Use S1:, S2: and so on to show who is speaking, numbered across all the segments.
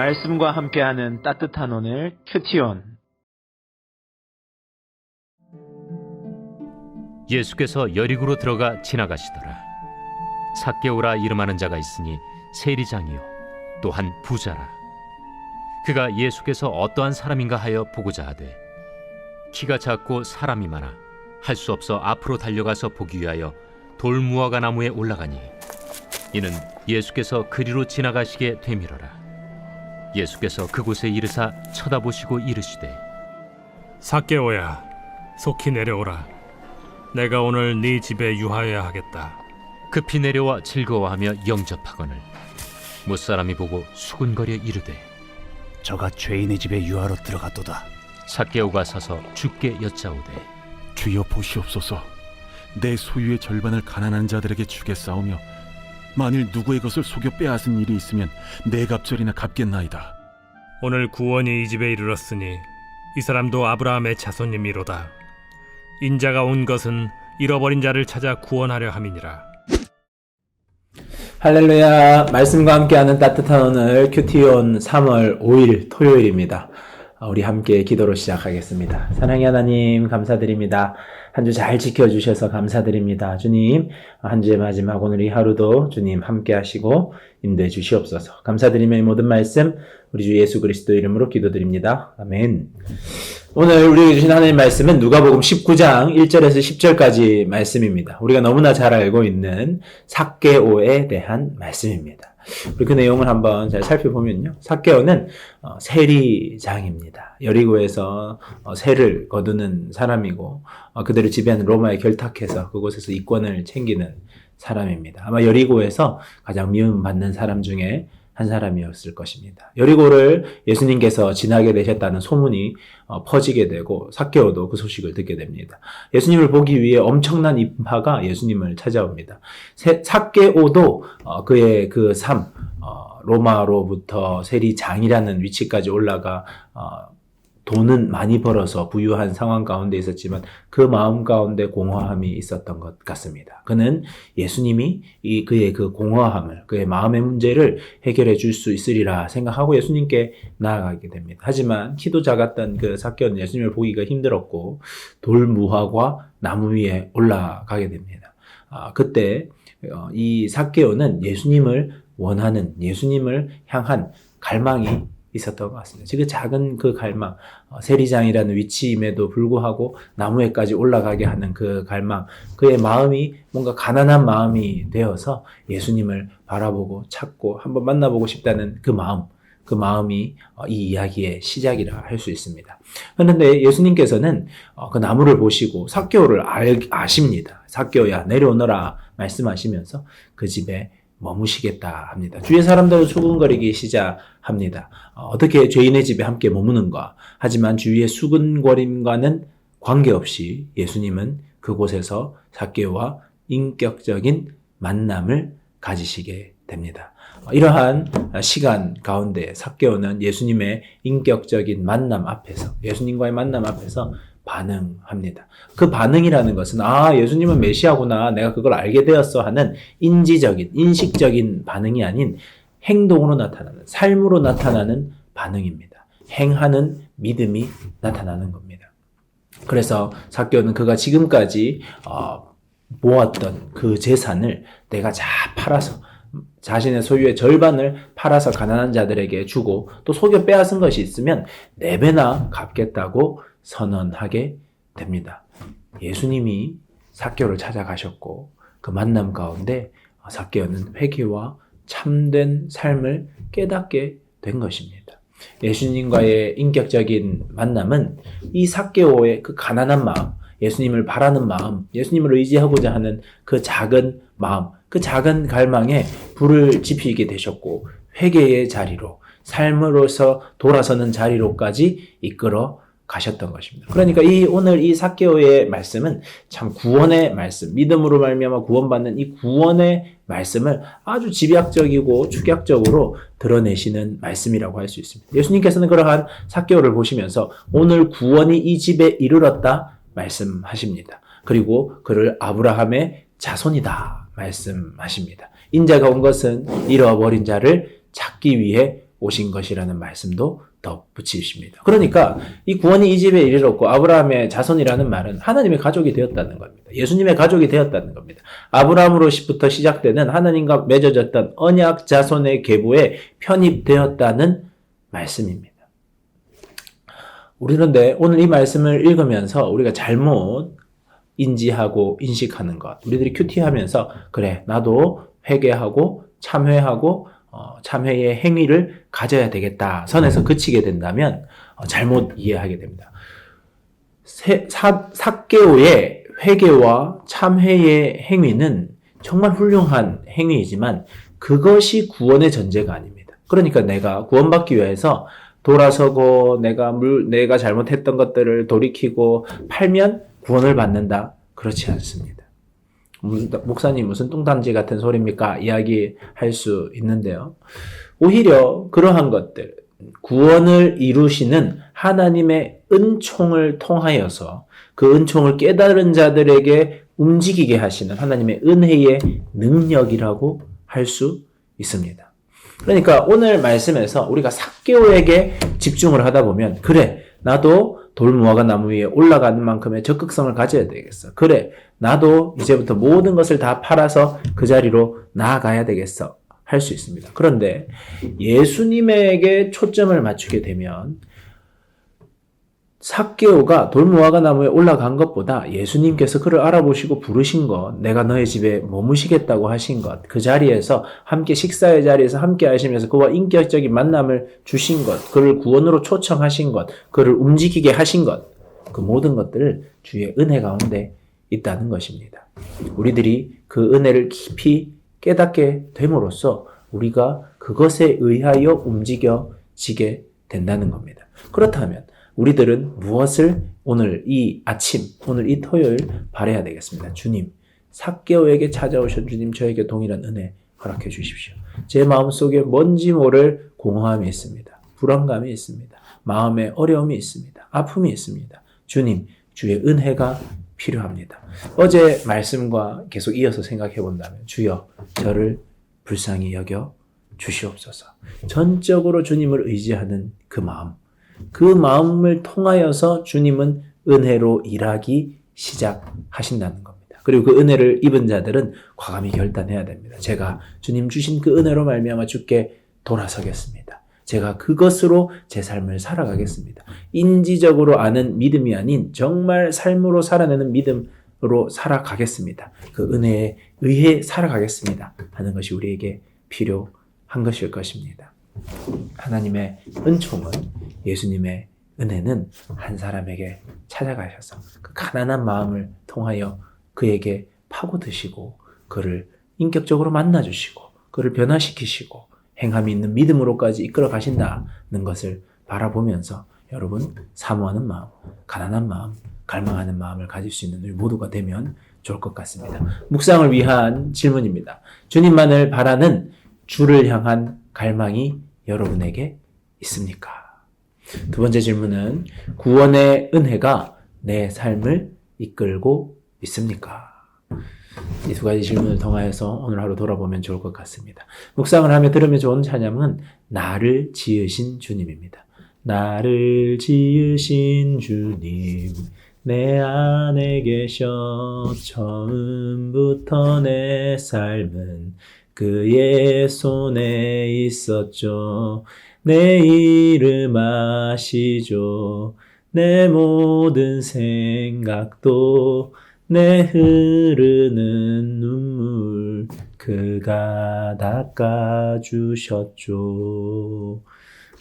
S1: 말씀과 함께하는 따뜻한 오늘 큐티온.
S2: 예수께서 여리고로 들어가 지나가시더라. 삭개오라 이름하는 자가 있으니 세리장이요 또한 부자라. 그가 예수께서 어떠한 사람인가 하여 보고자 하되 키가 작고 사람이 많아 할 수 없어 앞으로 달려가서 보기 위하여 돌무화과 나무에 올라가니 이는 예수께서 그리로 지나가시게 되밀어라. 예수께서 그곳에 이르사 쳐다보시고 이르시되
S3: 삭개오야, 속히 내려오라. 내가 오늘 네 집에 유하여야 하겠다.
S2: 급히 내려와 즐거워하며 영접하거늘 못사람이 보고 수군거려 이르되
S4: 저가 죄인의 집에 유하러 들어갔도다.
S2: 삭개오가 서서 주께 여짜오되
S5: 주여 보시옵소서. 내 소유의 절반을 가난한 자들에게 주겠사오며 만일 누구의 것을 속여 빼앗은 일이 있으면 네 갑절이나 갚겠나이다.
S3: 오늘 구원이 이 집에 이르렀으니 이 사람도 아브라함의 자손님이로다. 인자가 온 것은 잃어버린 자를 찾아 구원하려 함이니라.
S1: 할렐루야. 말씀과 함께하는 따뜻한 오늘 큐티온 3월 5일 토요일입니다. 우리 함께 기도로 시작하겠습니다. 사랑의 하나님 감사드립니다. 한 주 잘 지켜주셔서 감사드립니다. 주님, 한 주의 마지막 오늘 이 하루도 주님 함께 하시고 인도해 주시옵소서. 감사드리며 이 모든 말씀 우리 주 예수 그리스도 이름으로 기도드립니다. 아멘. 오늘 우리에게 주신 하나님 말씀은 누가복음 19장 1절에서 10절까지 말씀입니다. 우리가 너무나 잘 알고 있는 삭개오에 대한 말씀입니다. 우리 그 내용을 한번 잘 살펴보면요. 삭개오는 세리장입니다. 여리고에서 세를 거두는 사람이고 그들을 지배하는 로마에 결탁해서 그곳에서 이권을 챙기는 사람입니다. 아마 여리고에서 가장 미움받는 사람 중에 한 사람이었을 것입니다. 여리고를 예수님께서 지나게 되셨다는 소문이 퍼지게 되고 삭개오도 그 소식을 듣게 됩니다. 예수님을 보기 위해 엄청난 인파가 예수님을 찾아옵니다. 삭개오도 그의 그 삶, 로마로부터 세리장이라는 위치까지 올라가 돈은 많이 벌어서 부유한 상황 가운데 있었지만 그 마음 가운데 공허함이 있었던 것 같습니다. 그는 예수님이 그의 그 공허함을, 그의 마음의 문제를 해결해 줄 수 있으리라 생각하고 예수님께 나아가게 됩니다. 하지만 키도 작았던 그 삭개오는 예수님을 보기가 힘들었고 돌무화과 나무 위에 올라가게 됩니다. 그때 이 삭개오는 예수님을 원하는, 예수님을 향한 갈망이 있었던 것 같습니다. 그 작은 그 갈망, 세리장이라는 위치임에도 불구하고 나무에까지 올라가게 하는 그 갈망, 그의 마음이 뭔가 가난한 마음이 되어서 예수님을 바라보고 찾고 한번 만나보고 싶다는 그 마음이 이 이야기의 시작이라 할 수 있습니다. 그런데 예수님께서는 그 나무를 보시고 삭개오를 아십니다. 삭개오야 내려오너라 말씀하시면서 그 집에 머무시겠다 합니다. 주위의 사람들은 수군거리기 시작합니다. 어떻게 죄인의 집에 함께 머무는가? 하지만 주위의 수군거림과는 관계없이 예수님은 그곳에서 삭개오와 인격적인 만남을 가지시게 됩니다. 이러한 시간 가운데 삭개오는 예수님의 인격적인 만남 앞에서, 예수님과의 만남 앞에서 반응합니다. 그 반응이라는 것은 예수님은 메시아구나, 내가 그걸 알게 되었어 하는 인지적인, 인식적인 반응이 아닌 행동으로 나타나는, 삶으로 나타나는 반응입니다. 행하는 믿음이 나타나는 겁니다. 그래서 삭개오는 그가 지금까지 모았던 그 재산을 내가 다 팔아서, 자신의 소유의 절반을 팔아서 가난한 자들에게 주고 또 속여 빼앗은 것이 있으면 4배나 갚겠다고 선언하게 됩니다. 예수님이 삭개오를 찾아가셨고 그 만남 가운데 삭개오는 회개와 참된 삶을 깨닫게 된 것입니다. 예수님과의 인격적인 만남은 이 삭개오의 그 가난한 마음, 예수님을 바라는 마음, 예수님을 의지하고자 하는 그 작은 마음, 그 작은 갈망에 불을 지피게 되셨고 회개의 자리로, 삶으로서 돌아서는 자리로까지 이끌어 가셨던 것입니다. 그러니까 오늘 이 삭개오의 말씀은 참 구원의 말씀, 믿음으로 말미암아 구원받는 이 구원의 말씀을 아주 집약적이고 축약적으로 드러내시는 말씀이라고 할 수 있습니다. 예수님께서는 그러한 삭개오를 보시면서 오늘 구원이 이 집에 이르렀다 말씀하십니다. 그리고 그를 아브라함의 자손이다 말씀하십니다. 인자가 온 것은 잃어버린 자를 찾기 위해 오신 것이라는 말씀도 덧붙이십니다. 그러니까 이 구원이 이 집에 이르렀고 아브라함의 자손이라는 말은 하나님의 가족이 되었다는 겁니다. 예수님의 가족이 되었다는 겁니다. 아브라함으로부터 시작되는 하나님과 맺어졌던 언약 자손의 계보에 편입되었다는 말씀입니다. 우리는 오늘 이 말씀을 읽으면서 우리가 잘못 인지하고 인식하는 것, 우리들이 큐티하면서 그래 나도 회개하고 참회하고 참회의 행위를 가져야 되겠다 선에서 그치게 된다면 잘못 이해하게 됩니다. 삭개오의 회개와 참회의 행위는 정말 훌륭한 행위이지만 그것이 구원의 전제가 아닙니다. 그러니까 내가 구원받기 위해서 돌아서고 내가 잘못했던 것들을 돌이키고 팔면 구원을 받는다. 그렇지 않습니다. 목사님 무슨 뚱딴지 같은 소리입니까? 이야기할 수 있는데요. 오히려 그러한 것들, 구원을 이루시는 하나님의 은총을 통하여서 그 은총을 깨달은 자들에게 움직이게 하시는 하나님의 은혜의 능력이라고 할 수 있습니다. 그러니까 오늘 말씀에서 우리가 삭개오에게 집중을 하다 보면 그래 나도 돌무화과 나무 위에 올라가는 만큼의 적극성을 가져야 되겠어. 그래 나도 이제부터 모든 것을 다 팔아서 그 자리로 나아가야 되겠어 할 수 있습니다. 그런데 예수님에게 초점을 맞추게 되면 삭개오가 돌무화과 나무에 올라간 것보다 예수님께서 그를 알아보시고 부르신 것, 내가 너의 집에 머무시겠다고 하신 것, 그 자리에서 함께 식사의 자리에서 함께 하시면서 그와 인격적인 만남을 주신 것, 그를 구원으로 초청하신 것, 그를 움직이게 하신 것, 그 모든 것들을 주의 은혜 가운데 있다는 것입니다. 우리들이 그 은혜를 깊이 깨닫게 됨으로써 우리가 그것에 의하여 움직여지게 된다는 겁니다. 그렇다면 우리들은 무엇을 오늘 이 아침, 오늘 이 토요일 바라야 되겠습니다. 주님, 삭개오에게 찾아오신 주님 저에게 동일한 은혜 허락해 주십시오. 제 마음속에 뭔지 모를 공허함이 있습니다. 불안감이 있습니다. 마음에 어려움이 있습니다. 아픔이 있습니다. 주님, 주의 은혜가 필요합니다. 어제 말씀과 계속 이어서 생각해 본다면 주여 저를 불쌍히 여겨 주시옵소서. 전적으로 주님을 의지하는 그 마음을 통하여서 주님은 은혜로 일하기 시작하신다는 겁니다. 그리고 그 은혜를 입은 자들은 과감히 결단해야 됩니다. 제가 주님 주신 그 은혜로 말미암아 주께 돌아서겠습니다. 제가 그것으로 제 삶을 살아가겠습니다. 인지적으로 아는 믿음이 아닌 정말 삶으로 살아내는 믿음으로 살아가겠습니다. 그 은혜에 의해 살아가겠습니다. 하는 것이 우리에게 필요한 것일 것입니다. 하나님의 은총은, 예수님의 은혜는 한 사람에게 찾아가셔서 그 가난한 마음을 통하여 그에게 파고드시고 그를 인격적으로 만나주시고 그를 변화시키시고 행함이 있는 믿음으로까지 이끌어 가신다는 것을 바라보면서 여러분 사모하는 마음, 가난한 마음, 갈망하는 마음을 가질 수 있는 우리 모두가 되면 좋을 것 같습니다. 묵상을 위한 질문입니다. 주님만을 바라는 주를 향한 갈망이 여러분에게 있습니까? 두 번째 질문은 구원의 은혜가 내 삶을 이끌고 있습니까? 이 두 가지 질문을 통하여서 오늘 하루 돌아보면 좋을 것 같습니다. 묵상을 하며 들으면 좋은 찬양은 나를 지으신 주님입니다. 나를 지으신 주님 내 안에 계셔 처음부터 내 삶은 그의 손에 있었죠. 내 이름 아시죠. 내 모든 생각도 내 흐르는 눈물 그가 닦아주셨죠.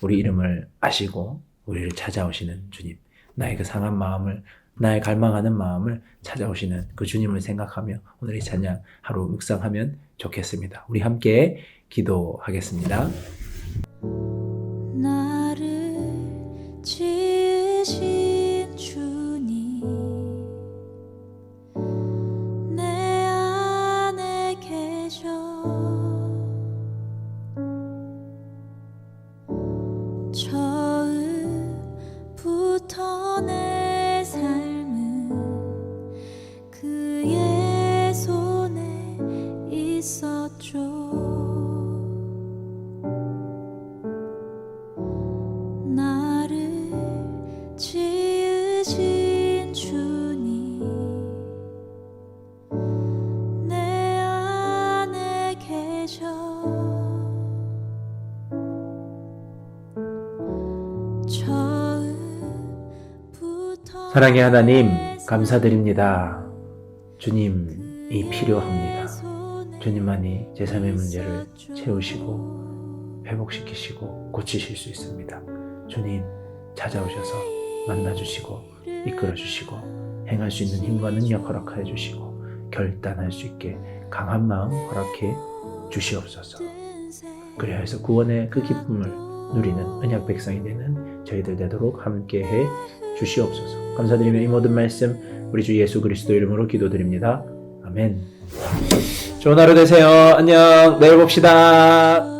S1: 우리 이름을 아시고 우리를 찾아오시는 주님, 나의 그 상한 마음을, 나의 갈망하는 마음을 찾아오시는 그 주님을 생각하며 오늘 이 찬양 하루 묵상하면 좋겠습니다. 우리 함께 기도하겠습니다.
S6: 나를 지으신 주님 내 안에 계셔 처음부터 내 삶은 그의 손에 있었죠.
S1: 사랑의 하나님, 감사드립니다. 주님이 필요합니다. 주님만이 제 삶의 문제를 채우시고 회복시키시고 고치실 수 있습니다. 주님 찾아오셔서 만나주시고 이끌어주시고 행할 수 있는 힘과 능력 허락하여 주시고 결단할 수 있게 강한 마음 허락해 주시옵소서. 그래야 해서 구원의 그 기쁨을 누리는 언약 백성이 되는 저희들 되도록 함께해 주시옵소서. 감사드리며 이 모든 말씀 우리 주 예수 그리스도 이름으로 기도드립니다. 아멘. 좋은 하루 되세요. 안녕. 내일 봅시다.